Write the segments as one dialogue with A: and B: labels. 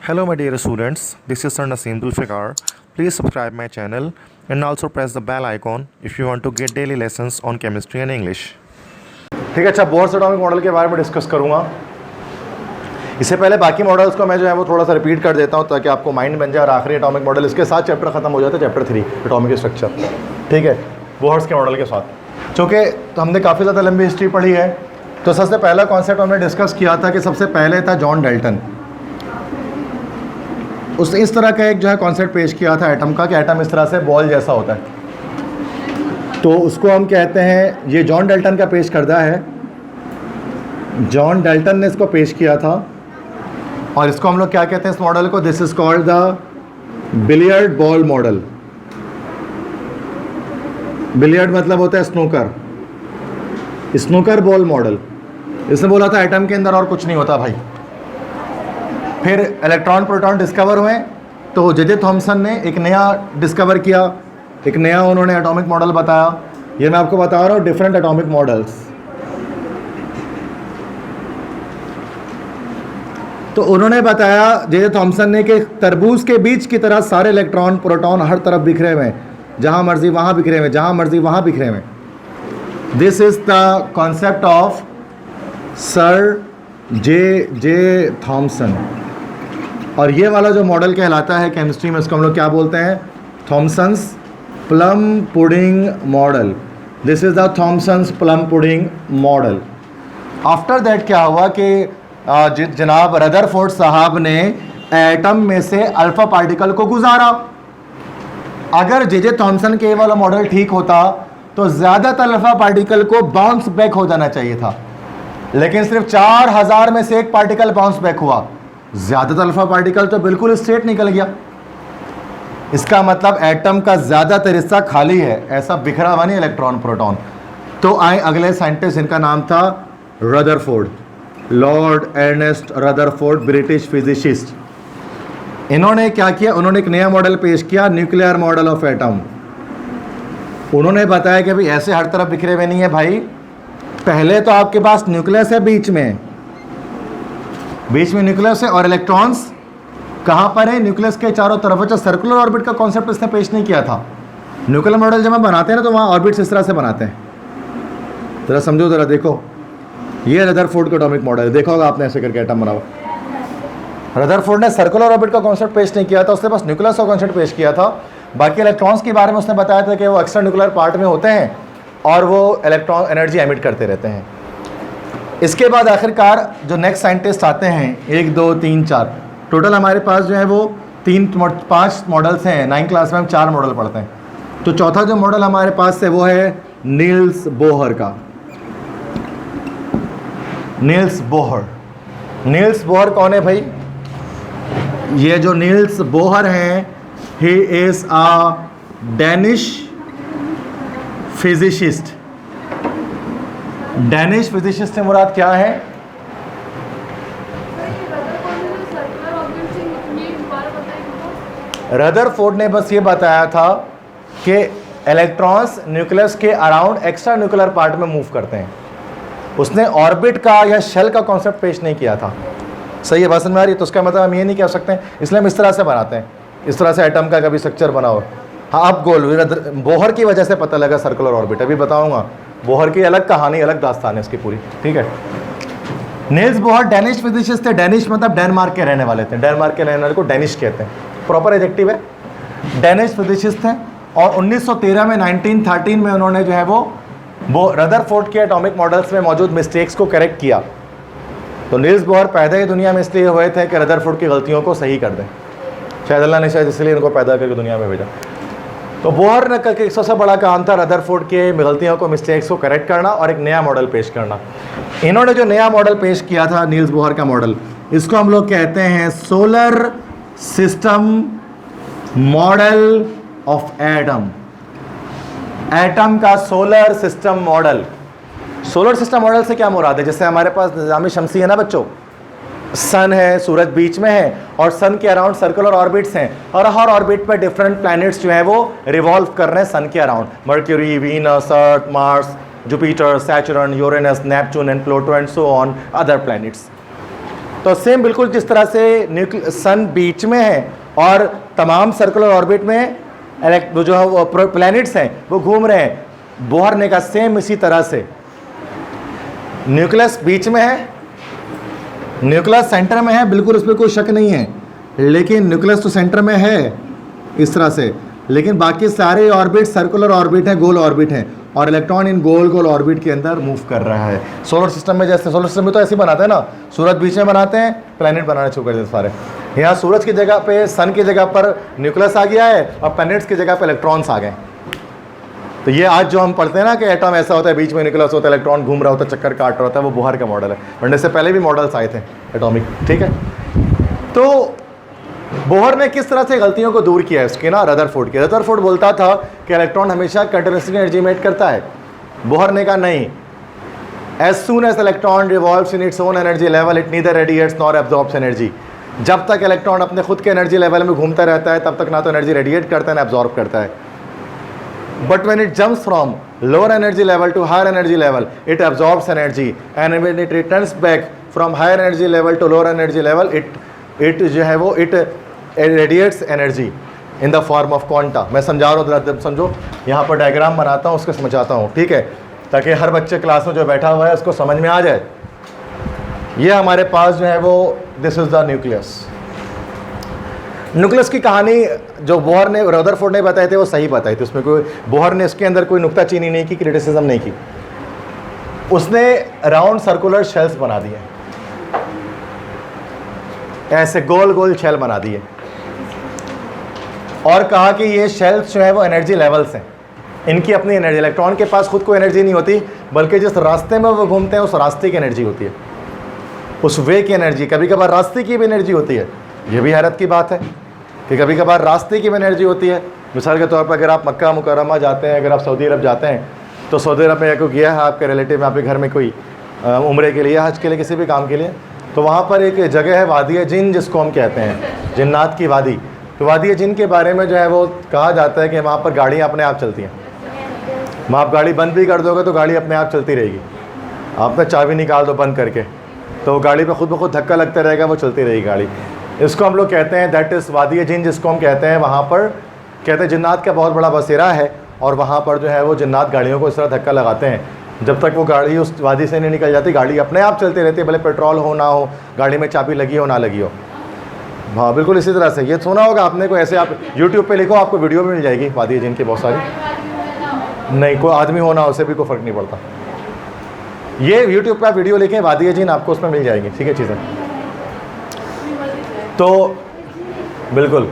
A: Hello my dear students, this is Sir Naseem Zulfikar. Please subscribe my channel and also press the bell icon if you want to get daily lessons on chemistry and English.
B: ठीक है। अच्छा, Bohr's atomic model के बारे में discuss करूँगा। इससे पहले बाकी मॉडल्स को मैं जो है वो थोड़ा सा रिपीट कर देता हूँ ताकि आपको माइंड बन जाए और आखिरी एटॉमिक मॉडल इसके साथ चैप्टर खत्म हो जाता है, चैप्टर 3 एटॉमिक स्ट्रक्चर। ठीक है, बोर्स के मॉडल के साथ। चूँकि तो हमने काफ़ी ज़्यादा लंबी हिस्ट्री पढ़ी है, तो सबसे पहला कॉन्सेप्ट हमने डिस्कस किया था कि सबसे पहले था जॉन डाल्टन। उसने इस तरह का एक जो है कॉन्सेप्ट पेश किया था एटम का कि एटम इस तरह से बॉल जैसा होता है। तो उसको हम कहते हैं, ये जॉन डाल्टन का पेश करदा है, जॉन डाल्टन ने इसको पेश किया था। और इसको हम लोग क्या कहते हैं इस मॉडल को? This is called the billiard ball model. Billiard मतलब होता है स्नूकर, स्नूकर बॉल मॉडल। इसने बोला था एटम के अंदर और कुछ नहीं होता भाई। फिर इलेक्ट्रॉन प्रोटॉन डिस्कवर हुए, तो जे थॉमसन ने एक नया डिस्कवर किया, एक नया उन्होंने एटॉमिक मॉडल बताया। ये मैं आपको बता रहा हूँ डिफरेंट एटॉमिक मॉडल्स। तो उन्होंने बताया जे थॉमसन ने कि तरबूज के बीज की तरह सारे इलेक्ट्रॉन प्रोटॉन हर तरफ बिखरे हुए, जहाँ मर्जी वहाँ बिखरे हुए, जहाँ मर्जी वहाँ बिखरे हुए। This is the concept of sir J Thomson. और ये वाला जो मॉडल कहलाता है केमिस्ट्री में, उसको हम लोग क्या बोलते हैं? Thomson's plum pudding model. This is the Thomson's plum pudding model. After that क्या हुआ कि जनाब रदरफोर्ड साहब ने एटम में से अल्फ़ा पार्टिकल को गुजारा। अगर जे थॉमसन के वाला मॉडल ठीक होता तो ज़्यादातर अल्फ़ा पार्टिकल को बाउंस बैक हो जाना चाहिए था, लेकिन सिर्फ 4000 में से एक पार्टिकल बाउंस बैक हुआ। ज़्यादातर अल्फ़ा पार्टिकल तो बिल्कुल स्ट्रेट निकल गया। इसका मतलब एटम का ज़्यादातर हिस्सा खाली है, ऐसा बिखरा हुआ नहीं इलेक्ट्रॉन प्रोटॉन। तो आए अगले साइंटिस्ट, जिनका नाम था Rutherford, lord Ernest Rutherford, British physicist. इन्होंने क्या किया? उन्होंने एक नया मॉडल पेश किया, न्यूक्लियर मॉडल ऑफ एटम। उन्होंने बताया कि भाई ऐसे हर तरफ बिखरे हुए नहीं है भाई। पहले तो आपके पास न्यूक्लियस है बीच में न्यूक्लियस है, और इलेक्ट्रॉन्स कहाँ पर है? न्यूक्लियस के चारों तरफ। अच्छा, सर्कुलर ऑर्बिट का कॉन्सेप्ट इसने पेश नहीं किया था। न्यूक्लियर मॉडल जब हम बनाते हैं ना, तो वहाँ ऑर्बिट्स इस तरह से बनाते हैं। ज़रा समझो, ज़रा देखो, ये रदरफोर्ड का एटॉमिक मॉडल है। देखा होगा आपने ऐसे करके एटम बना हुआ। रदरफोर्ड ने सर्कुलर ऑर्बिट का कॉन्सेप्ट पेश नहीं किया था, उसने बस न्यूक्लियस का कॉन्सेप्ट पेश किया था। बाकी इलेक्ट्रॉन्स के बारे में उसने बताया था कि वो एक्स्ट्रा न्यूक्लियर पार्ट में होते हैं और वो इलेक्ट्रॉन एनर्जी एमिट करते रहते हैं। इसके बाद आखिरकार जो नेक्स्ट साइंटिस्ट आते हैं, 1 2 3 4 टोटल हमारे पास जो है वो 5 मॉडल्स हैं। 9 क्लास में हम 4 मॉडल पढ़ते हैं। तो चौथा जो मॉडल हमारे पास है वो है नील्स बोहर का। नील्स बोहर कौन है भाई? ये जो नील्स बोहर हैं, he is a Danish physicist. Danish physicist से मुराद क्या है? रदरफोर्ड ने बस ये बताया था कि इलेक्ट्रॉन्स न्यूक्लियस के अराउंड एक्स्ट्रा न्यूक्लियर पार्ट में मूव करते हैं। उसने ऑर्बिट का या शेल का कॉन्सेप्ट पेश नहीं किया था। सही है, बात समझ में आ रही है? तो उसका मतलब हम ये नहीं कह सकते, इसलिए हम इस तरह से बनाते हैं। इस तरह से एटम का कभी स्ट्रक्चर बनाओ। हाँ, अब बोहर की वजह से पता लगा सर्कुलर ऑर्बिट। अभी बताऊंगा, बोहर की अलग कहानी, अलग दास्तान है इसकी पूरी। ठीक है। नील्स बोहर डेनिश फिजिसिस्ट थे। डेनिश मतलब डेनमार्क के रहने वाले थे। डेनमार्क के रहने वाले को डेनिश कहते हैं, प्रॉपर एडजेक्टिव है। डेनिश फिजिसिस्ट थे और 1913 में 1913 में उन्होंने जो है वो रदरफोर्ड के एटॉमिक मॉडल्स में मौजूद मिस्टेक्स को करेक्ट किया। तो नील्स बोहर पैदा ही दुनिया में इसलिए हुए थे कि रदरफोर्ड की गलतियों को सही कर दें। शायद अल्लाह ने शायद इसलिए इनको पैदा करके दुनिया में भेजा। तो बोहर ने करके सबसे बड़ा काम था रदरफोर्ड के गलतियों को, मिस्टेक्स को करेक्ट करना और एक नया मॉडल पेश करना। इन्होंने जो नया मॉडल पेश किया था, नील्स बोहर का मॉडल, इसको हम लोग कहते हैं solar system model of atom. Atom का solar system model. Solar system model से क्या मुराद है? जैसे हमारे पास निज़ाम शमसी है ना बच्चों, सन है, सूरज बीच में है और सन के अराउंड सर्कुलर ऑर्बिट्स हैं, और हर ऑर्बिट पर डिफरेंट प्लैनेट्स जो हैं वो रिवॉल्व कर रहे हैं सन के around. Mercury, Venus, Earth, Mars, Jupiter, Saturn, Uranus, Neptune and Pluto and so on other planets. तो सेम बिल्कुल जिस तरह से सन बीच में है और तमाम सर्कुलर ऑर्बिट में जो है वो प्लैनेट्स हैं वो घूम रहे हैं, बोहर ने कहा सेम इसी तरह से न्यूक्लियस बीच में है, न्यूक्लियस सेंटर में है, बिल्कुल उसमें कोई शक नहीं है, लेकिन न्यूक्लियस तो सेंटर में है इस तरह से, लेकिन बाकी सारे ऑर्बिट सर्कुलर ऑर्बिट हैं, गोल ऑर्बिट हैं, और electron in goal goal orbit के अंदर मूव कर रहा है। सोलर सिस्टम में जैसे सोलर सिस्टम में तो ऐसे ही बनाते हैं ना, सूरज बीच में बनाते हैं, प्लैनेट बनाने शुरू कर देते सारे। यहाँ सूरज की जगह पे, सन की जगह पर न्यूक्लियस आ गया है और प्लैनेट्स की जगह पे इलेक्ट्रॉन्स आ गए। तो ये आज जो हम पढ़ते हैं ना कि एटम ऐसा होता है, बीच में न्यूक्लियस होता है, इलेक्ट्रॉन घूम रहा होता है, चक्कर काट रहा होता है, वो बोहर का मॉडल है, वरना इससे पहले भी मॉडल्स आए थे एटॉमिक, ठीक है। तो बोहर ने किस तरह से गलतियों को दूर किया है उसकी ना, रदरफोर्ड की। रदरफोर्ड बोलता था कि इलेक्ट्रॉन हमेशा कंटिन्यूसली एनर्जी इमिट करता है, बोहर ने कहा नहीं, as soon as electron revolves in its own energy level it neither radiates nor absorbs energy. जब तक इलेक्ट्रॉन अपने खुद के एनर्जी लेवल में घूमता रहता है तब तक ना तो एनर्जी रेडिएट करता है ना एब्जॉर्ब करता है। But when it jumps from lower energy level to higher energy level it absorbs energy, and when it returns back from higher energy level to lower energy level it जो है वो it radiates energy in the form of quanta. मैं समझा रहा हूँ, समझो, यहाँ पर डायग्राम बनाता हूँ, उसको समझाता हूँ, ठीक है, ताकि हर बच्चे क्लास में जो बैठा हुआ है उसको समझ में आ जाए। ये हमारे पास जो है वो this is the nucleus. Nucleus की कहानी जो बोहर ने, रदरफोर्ड ने बताए थे वो सही बताई थी, उसमें कोई बोहर ने इसके अंदर कोई नुक्ताचीनी नहीं की, क्रिटिसिज्म नहीं की। उसने राउंड सर्कुलर शेल्स बना दिए, ऐसे गोल गोल शेल बना दिए, और कहा कि ये शेल्स जो है वो एनर्जी लेवल्स हैं, इनकी अपनी एनर्जी, इलेक्ट्रॉन के पास खुद को एनर्जी नहीं होती, बल्कि जिस रास्ते में वो घूमते हैं उस रास्ते की एनर्जी होती है, उस वे की एनर्जी। कभी कभार रास्ते की भी एनर्जी होती है, ये भी हैरत की बात है कि कभी कभार रास्ते की भी एनर्जी होती है। मिसाल के तौर पर अगर आप मक्का मुकर्रमा जाते हैं, अगर आप सऊदी अरब जाते हैं, तो सऊदी अरब में कोई गया है आपके रिलेटिव में, आपके घर में कोई उम्रे के लिए, हज के लिए, किसी भी काम के लिए, तो वहाँ पर एक जगह है वादी जिन, जिसको हम कहते हैं जिन्नात की वादी। तो वादी जिन के बारे में जो है वो कहा जाता है कि वहाँ पर गाड़ियाँ अपने आप चलती हैं, वहाँ आप गाड़ी बंद भी कर दोगे तो गाड़ी अपने आप चलती रहेगी, आप ना चाबी निकाल दो बंद करके तो गाड़ी पे खुद ब खुद धक्का लगता रहेगा, वो चलती रहेगी गाड़ी। इसको हम लोग कहते हैं दैट इज़ वादी जिन, जिसको हम कहते हैं, वहाँ पर कहते हैं जिन्नात का बहुत बड़ा बसेरा है, और वहाँ पर जो है वो जिन्नात गाड़ियों को इस तरह धक्का लगाते हैं, जब तक वो गाड़ी उस वादी से नहीं निकल जाती, गाड़ी अपने आप चलती रहती है, भले पेट्रोल हो ना हो, गाड़ी में चाबी लगी हो ना लगी हो। हाँ बिल्कुल इसी तरह से, ये सुना होगा आपने, कोई ऐसे आप यूट्यूब पे लिखो, आपको वीडियो भी मिल जाएगी वादी जिन की बहुत सारी। नहीं, कोई आदमी होना उससे भी कोई फ़र्क नहीं पड़ता, ये यूट्यूब पे आप वीडियो लिखें वादी जिन, आपको उसमें मिल जाएगी, ठीक है चीज़ें। तो बिल्कुल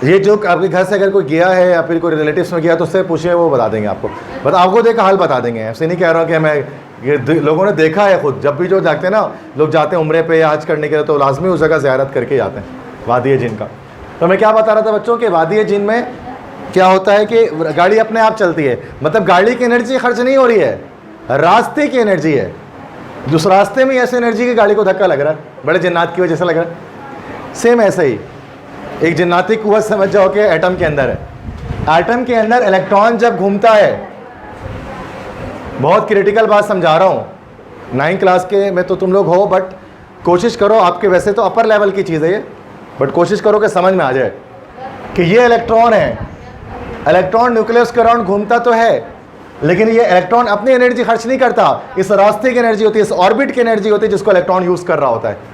B: ये जो आपके घर से अगर कोई गया है या फिर कोई रिलेटिव्स में गया तो उससे पूछिए, वो बता देंगे आपको, आपको देखा हाल बता देंगे। ऐसे नहीं कह रहा हूँ कि मैं, ये लोगों ने देखा है खुद, जब भी जो जाते हैं ना लोग, जाते हैं उम्रे पे या हज करने के लिए, तो लाजमी उस जगह ज़ियारत करके जाते हैं वादी जिन का। तो मैं क्या बता रहा था बच्चों कि वादी जिन में क्या होता है कि गाड़ी अपने आप चलती है, मतलब गाड़ी की एनर्जी खर्च नहीं हो रही है, रास्ते की एनर्जी है, जिस रास्ते में ऐसे एनर्जी की गाड़ी को धक्का लग रहा है, बड़े जिन्नात की वजह से लग रहा है। सेम ऐसे ही एक जिन्नाती कुव्वत समझ जाओ कि एटम के अंदर है, एटम के अंदर इलेक्ट्रॉन जब घूमता है, बहुत क्रिटिकल बात समझा रहा हूँ, 9th क्लास के में तो तुम लोग हो, बट कोशिश करो, आपके वैसे तो अपर लेवल की चीज़ है ये, बट कोशिश करो कि समझ में आ जाए कि ये इलेक्ट्रॉन है, इलेक्ट्रॉन न्यूक्लियस के अराउंड घूमता तो है, लेकिन ये इलेक्ट्रॉन अपनी एनर्जी खर्च नहीं करता, इस रास्ते की एनर्जी होती है, इस ऑर्बिट की एनर्जी होती है जिसको इलेक्ट्रॉन यूज़ कर रहा होता है।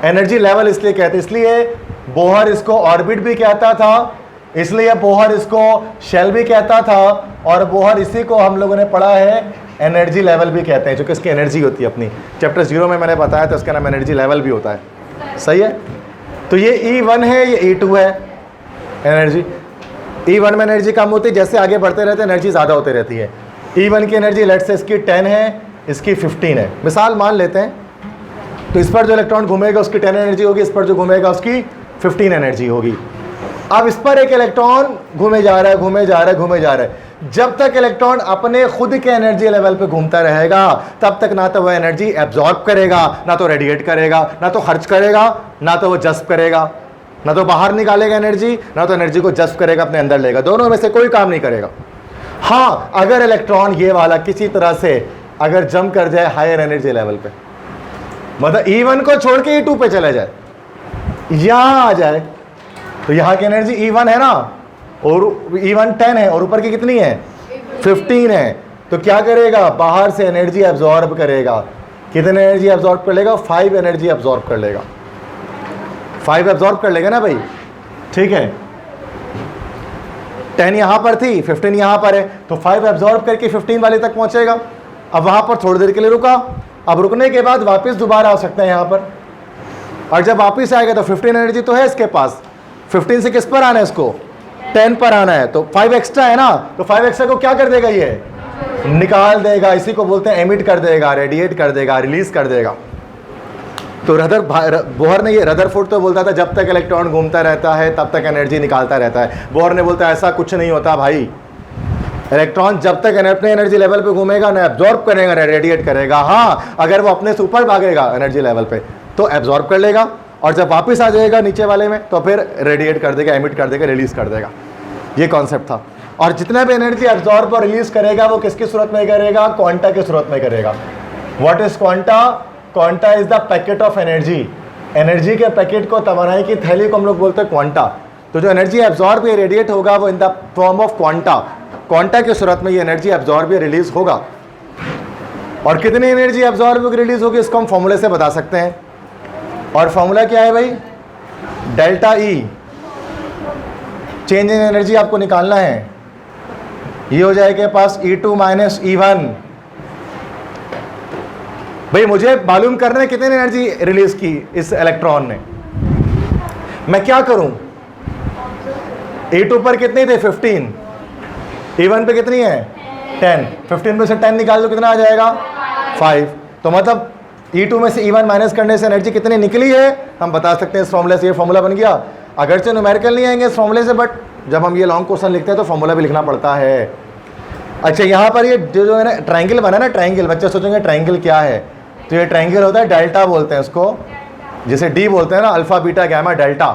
B: एनर्जी लेवल इसलिए कहते हैं, इसलिए बोहर इसको ऑर्बिट भी कहता था, इसलिए बोहर इसको शेल भी कहता था, और बोहर इसी को हम लोगों ने पढ़ा है एनर्जी लेवल भी कहते हैं, जो कि इसकी एनर्जी होती है अपनी। चैप्टर 0 में मैंने बताया था, उसका नाम एनर्जी लेवल भी होता है, सही है। तो ये E1 है, ये E2 है एनर्जी। E1 में एनर्जी कम होती है, जैसे आगे बढ़ते रहते हैं एनर्जी ज़्यादा होती रहती है। E1 की एनर्जी लेट से इसकी 10 है, इसकी 15 है, मिसाल मान लेते हैं। तो इस पर जो इलेक्ट्रॉन घूमेगा उसकी 10 एनर्जी होगी, इस पर जो घूमेगा उसकी 15 एनर्जी होगी। अब इस पर एक इलेक्ट्रॉन घूमे जा रहा है, घूमे जा रहा है, घूमे जा रहा है, जब तक इलेक्ट्रॉन अपने खुद के एनर्जी लेवल पे घूमता रहेगा तब तक ना तो वह एनर्जी एब्जॉर्ब करेगा, ना तो रेडिएट करेगा, ना तो खर्च करेगा, ना तो वो जज्ब करेगा, ना तो बाहर निकालेगा एनर्जी, ना तो एनर्जी को जज्ब करेगा, अपने अंदर लेगा, दोनों में से कोई काम नहीं करेगा। हाँ, अगर इलेक्ट्रॉन ये वाला किसी तरह से अगर जंप कर जाए हायर एनर्जी लेवल पे, मतलब E1 को छोड़ के E2 पे चला जाए, यहां आ जाए, तो यहां की एनर्जी E1 है ना, और E1 10 है और ऊपर की कितनी है 15 है, तो क्या करेगा, बाहर से एनर्जी एब्जॉर्ब करेगा। कितनी एनर्जी एब्जॉर्ब कर लेगा, 5 एनर्जी एब्जॉर्ब कर लेगा, 5 एब्जॉर्ब कर लेगा ना भाई, ठीक है। 10 यहां पर थी, 15 यहां पर है, तो 5 एब्जॉर्ब करके 15 वाले तक पहुंचेगा। अब वहां पर थोड़ी देर के लिए रुका, अब रुकने के बाद वापस दोबारा आ सकते हैं यहां पर, और जब वापस आएगा तो 15 एनर्जी तो है इसके पास, 15 से किस पर आना है, इसको 10 पर आना है, तो 5 एक्स्ट्रा है ना, तो 5 एक्स्ट्रा को क्या कर देगा, ये निकाल देगा, इसी को बोलते हैं एमिट कर देगा, रेडिएट कर देगा, रिलीज कर देगा। तो बोहर ने, ये रदरफोर्ड तो बोलता था जब तक इलेक्ट्रॉन घूमता रहता है तब तक एनर्जी निकालता रहता है। बोहर ने बोलता है ऐसा कुछ नहीं होता भाई, इलेक्ट्रॉन जब तक अपने एनर्जी लेवल पे घूमेगा ना एब्जॉर्ब करेगा ना रेडिएट करेगा। हाँ, अगर वो अपने से ऊपर भागेगा एनर्जी लेवल पे तो एब्जॉर्ब कर लेगा, और जब वापस आ जाएगा नीचे वाले में तो फिर रेडिएट कर देगा, एमिट कर देगा, रिलीज कर देगा। ये कॉन्सेप्ट था। और जितना भी एनर्जी एब्जॉर्ब और रिलीज करेगा वो किसकी सूरत में करेगा, क्वांटा की सूरत में करेगा। What is quanta? Quanta is the packet of energy. Energy के पैकेट को, तवानाई की थैली को हम लोग बोलते हैं क्वांटा। तो जो एनर्जी एब्जॉर्ब या रेडिएट होगा वो इन the form of quanta, quanta की सूरत में ये एनर्जी एब्जॉर्ब या रिलीज होगा। और कितनी एनर्जी एब्जॉर्ब रिलीज होगी इसको हम फॉर्मूले से बता सकते हैं, और फॉर्मूला क्या है भाई, delta E. Change in energy आपको निकालना है, ये हो जाएगा पास E2 माइनस E1। भाई मुझे मालूम करना है कितनी एनर्जी रिलीज की इस इलेक्ट्रॉन ने, मैं क्या करूं, E2 पर कितनी थे 15, E1 पे कितनी है 10, 15 में से 10 निकाल दो कितना आ जाएगा 5। तो मतलब E2 में से E1 माइनस करने से एनर्जी कितनी निकली है हम बता सकते हैं इस फॉर्मूले से। ये फॉर्मूला बन गया। अगरचे न्यूमेरिकल नहीं आएंगे इस फॉर्मूले से, बट जब हम ये लॉन्ग क्वेश्चन लिखते हैं तो फॉर्मूला भी लिखना पड़ता है। अच्छा, यहाँ पर ये जो है ना ट्रायंगल बना ना, ट्रायंगल, बच्चे सोचेंगे ट्रायंगल क्या है, तो ये ट्रायंगल होता है, डेल्टा बोलते हैं इसको, जैसे डी बोलते हैं ना, अल्फा बीटा गैमा डेल्टा।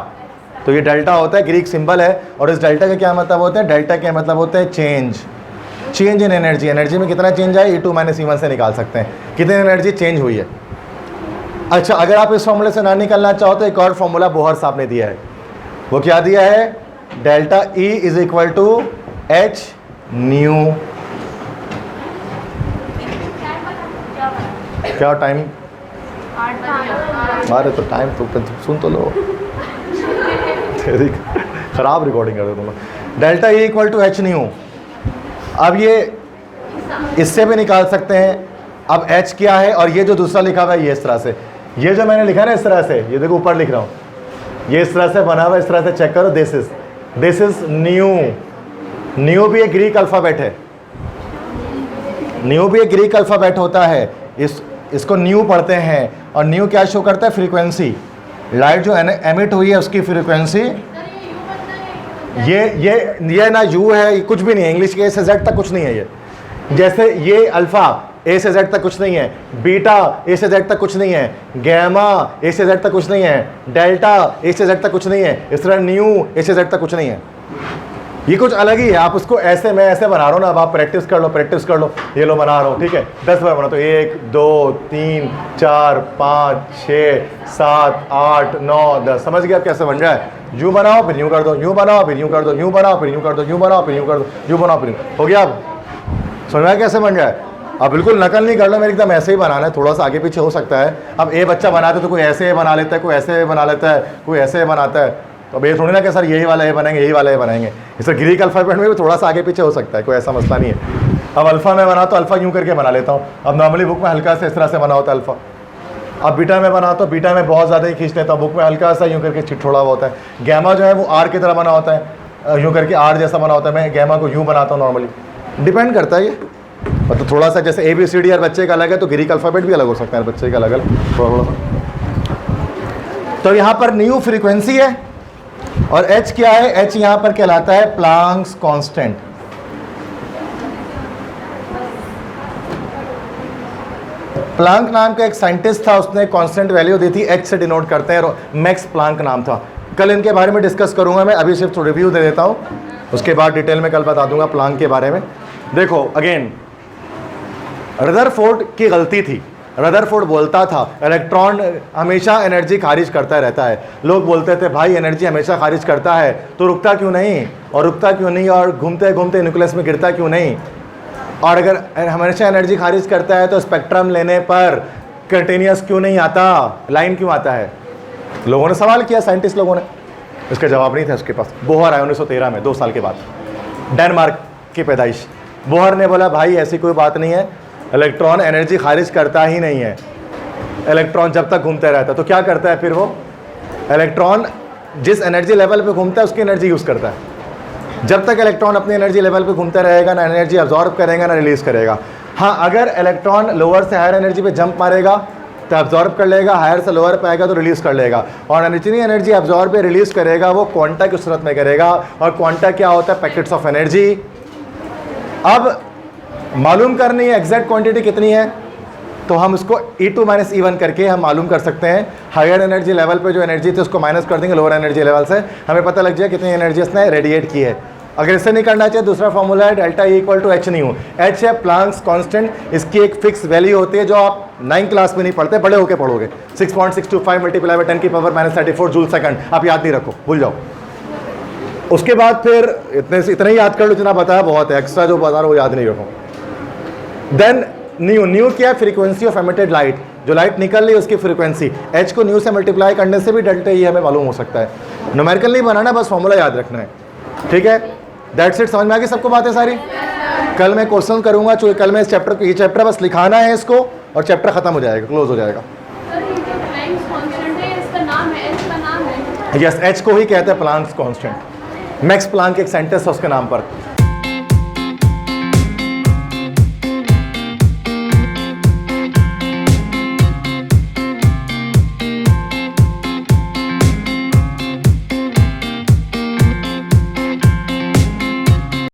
B: तो ये डेल्टा होता है, ग्रीक सिंबल है। और इस डेल्टा का क्या मतलब होता है, डेल्टा के मतलब होते हैं चेंज इन एनर्जी। एनर्जी में कितना चेंज आए E2 माइनस E1 से निकाल सकते हैं कितनी एनर्जी चेंज हुई है। अच्छा, अगर आप इस फॉर्मूले से ना निकलना चाहो तो एक और फॉर्मूला बोहर साहब ने दिया है, वो क्या दिया है, delta E is equal to H nu. क्या टाइम, अरे तो टाइम तो सुन तो लो, खराब रिकॉर्डिंग कर दो तुम लोग। Delta E equal to H nu. अब ये इससे भी निकाल सकते हैं। अब H क्या है, और ये जो दूसरा लिखा हुआ है ये इस तरह से, ये जो मैंने लिखा ना इस तरह से, ये देखो ऊपर लिख रहा हूँ, ये इस तरह से बना हुआ, इस तरह से चेक करो, दिस इज न्यू। न्यू भी एक ग्रीक अल्फ़ाबेट है, न्यू भी एक ग्रीक अल्फ़ाबेट होता है, इसको न्यू पढ़ते हैं। और न्यू क्या शो करता है, फ्रीक्वेंसी, लाइट जो एमिट हुई है उसकी फ्रीक्वेंसी। ये ना यू है, कुछ भी नहीं है, इंग्लिश के A से Z तक कुछ नहीं है। ये जैसे ये अल्फ़ा A से Z तक कुछ नहीं है, बीटा A से Z तक कुछ नहीं है, गैमा A से Z तक कुछ नहीं है, डेल्टा A से Z तक कुछ नहीं है, इस तरह न्यू A से Z तक कुछ नहीं है। ये कुछ अलग ही है। आप उसको ऐसे, मैं ऐसे बना रहा हूँ ना, अब आप प्रैक्टिस कर लो, ये लो बना रहा हूँ, ठीक है, 10 बार बना, तो 1 2 3 4 5 6 7 8 9 10, समझ गए आप कैसे बन जाए। यूँ बनाओ फिर यूँ कर दो, यूँ बनाओ फिर यूँ कर दो, यूँ बनाओ फिर यूँ कर दो, यूँ बनाओ फिर यूँ कर दो, यूँ बनाओ फिर यूँ, हो गया। अब समझ में कैसे बन जाए। अब बिल्कुल नकल नहीं करना, मेरे एकदम ऐसे ही बनाना है, थोड़ा सा आगे पीछे हो सकता है। अब ए बच्चा बनाते तो कोई ऐसे बना लेता है, कोई ऐसे बना लेता है, कोई ऐसे बनाता है, तो अब ये थोड़ी ना कि सर यही वाला ये बनाएंगे, यही वाला ये बनाएंगे। इससे ग्रीक अल्फ़ाबेट में भी थोड़ा सा आगे पीछे हो सकता है, कोई ऐसा मसला नहीं है। अब अल्फ़ा में बना तो अल्फ़ा यूँ करके बना लेता हूँ। अब नॉर्मली बुक में हल्का सा इस तरह से बना होता है अल्फ़ा। अब बीटा में बना तो बीटा में बहुत ज़्यादा ही खींच लेता हूँ, बुक में हल्का सा यूँ करके छिटछोड़ा हुआ होता है। गैमा जो है वो आर की तरह बना होता है, यूँ करके आर जैसा बना होता है। मैं गैमा को यूँ बनाता हूँ नॉर्मली, डिपेंड करता है ये। मतलब थोड़ा सा जैसे ABCD हर बच्चे का अलग है, तो ग्रीक अल्फ़ाबेट भी अलग हो सकता है हर बच्चे का अलग अलग थोड़ा सा। तो यहाँ पर न्यू फ्रीक्वेंसी है, और H क्या है, H यहाँ पर कहलाता है प्लांक्स कांस्टेंट। प्लांक नाम का एक साइंटिस्ट था, उसने कांस्टेंट वैल्यू दी थी, H से डिनोट करते हैं, मैक्स प्लांक नाम था। कल इनके बारे में डिस्कस करूंगा मैं, अभी सिर्फ रिव्यू दे देता हूँ, उसके बाद डिटेल में कल बता दूंगा प्लांक के बारे में। देखो अगेन, रदरफोर्ड की गलती थी, रदरफोर्ड बोलता था इलेक्ट्रॉन हमेशा एनर्जी खारिज करता रहता है। लोग बोलते थे भाई एनर्जी हमेशा खारिज करता है तो रुकता क्यों नहीं, और रुकता क्यों नहीं, और घूमते घूमते न्यूक्लियस में गिरता क्यों नहीं, और अगर हमेशा एनर्जी खारिज करता है तो स्पेक्ट्रम लेने पर कंटिन्यूस क्यों नहीं आता, लाइन क्यों आता है। लोगों ने सवाल किया, साइंटिस्ट लोगों ने, इसका जवाब नहीं था उसके पास। बोहर आया 1913 में, 2 साल के बाद, डेनमार्क की पैदाइश। बोहर ने बोला भाई ऐसी कोई बात नहीं है, इलेक्ट्रॉन एनर्जी खारिज करता ही नहीं है, इलेक्ट्रॉन जब तक घूमते रहता है। तो क्या करता है फिर वो, इलेक्ट्रॉन जिस एनर्जी लेवल पे घूमता है उसकी एनर्जी यूज़ करता है। जब तक इलेक्ट्रॉन अपनी एनर्जी लेवल पे घूमता रहेगा ना एनर्जी अब्जॉर्ब करेगा ना रिलीज़ करेगा। हाँ, अगर इलेक्ट्रॉन लोअर से हायर एनर्जी पे जंप मारेगा तो अब्जॉर्ब कर लेगा, हायर से लोअर पे आएगा तो रिलीज़ कर लेगा, और जितनी एनर्जी अब्जॉर्ब या रिलीज़ करेगा वो क्वांटा की सूरत में करेगा। और क्वांटा क्या होता है, पैकेट्स ऑफ एनर्जी। अब मालूम करनी है एग्जैक्ट क्वांटिटी कितनी है, तो हम उसको E2 - E1 करके हम मालूम कर सकते हैं। हायर एनर्जी लेवल पे जो एनर्जी थी उसको माइनस कर देंगे लोअर एनर्जी लेवल से, हमें पता लग जाए कितनी एनर्जी इसने रेडिएट की है। अगर इससे नहीं करना चाहिए, दूसरा फॉर्मूला है delta E = h new. h है प्लांक्स कांस्टेंट, इसकी एक फिक्स वैल्यू होती है जो आप 9th क्लास में नहीं पढ़ते, बड़े होकर पढ़ोगे। 6.625 × 10⁻⁻34 जूल सेकंड। आप याद नहीं रखो, भूल जाओ। उसके बाद फिर इतने ही याद कर लो, जितना बताया बहुत है, एक्स्ट्रा जो बता रहा हूँ वो याद नहीं रखो। देन न्यू क्या है, फ्रीक्वेंसी ऑफ एमिटेड लाइट, जो लाइट निकल रही है उसकी फ्रीक्वेंसी। h को न्यू से मल्टीप्लाई करने से भी डेल्टा E हमें मालूम हो सकता है। न्यूमेरिकल नहीं बनाना, बस फॉर्मूला याद रखना है, ठीक है। That's it. समझ में आ गई सबको बातें सारी। कल मैं क्वेश्चन करूंगा, चूँकि कल मैं इस चैप्टर को, ये चैप्टर बस लिखाना है इसको, और चैप्टर खत्म हो जाएगा, क्लोज हो जाएगा। यस, h को ही कहते हैं प्लांक्स कांस्टेंट। मैक्स प्लांक एक साइंटिस्ट है, उसके नाम पर।